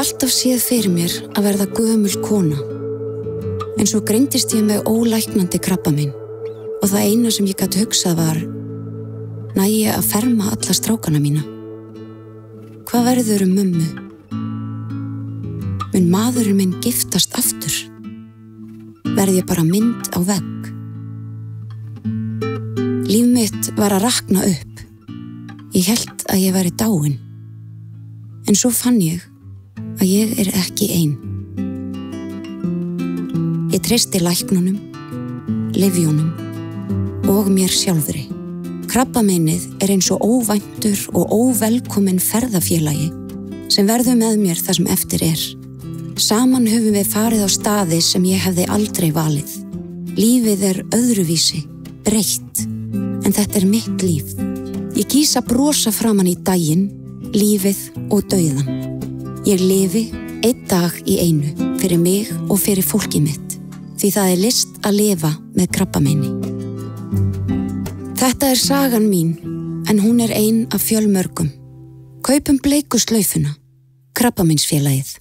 alltaf séð fyrir mér að verða gömul kona. En svo greindist ég með ólæknandi krabbamein og það eina sem ég gat hugsað var: næ ég að ferma alla strákana mína? Hvað verður mömmu? Mun maðurinn minn giftast aftur? Verð ég bara mynd á vegg? Líf mitt var að rakna upp. Ég hélt að ég væri dáin. En svo fann ég að ég er ekki ein. Ég treysti læknunum, lyfjunum og mér sjálfri. Krabbameinið er eins og óvæntur og óvelkominn ferðafélagi sem verður með mér það sem eftir er. Saman höfum við farið á staði sem ég hefði aldrei valið. Lífið er öðruvísi, breytt, en þetta er mitt líf. Ég kýs að brosa framan í daginn, lífið og dauðan. Ég lifi einn dag í einu fyrir mig og fyrir fólkið mitt, því það er list að lifa með krabbameini. Þetta er sagan mín, en hún er ein af fjölmörgum. Kaupum bleiku slaufuna, Krabbameinsfélagið.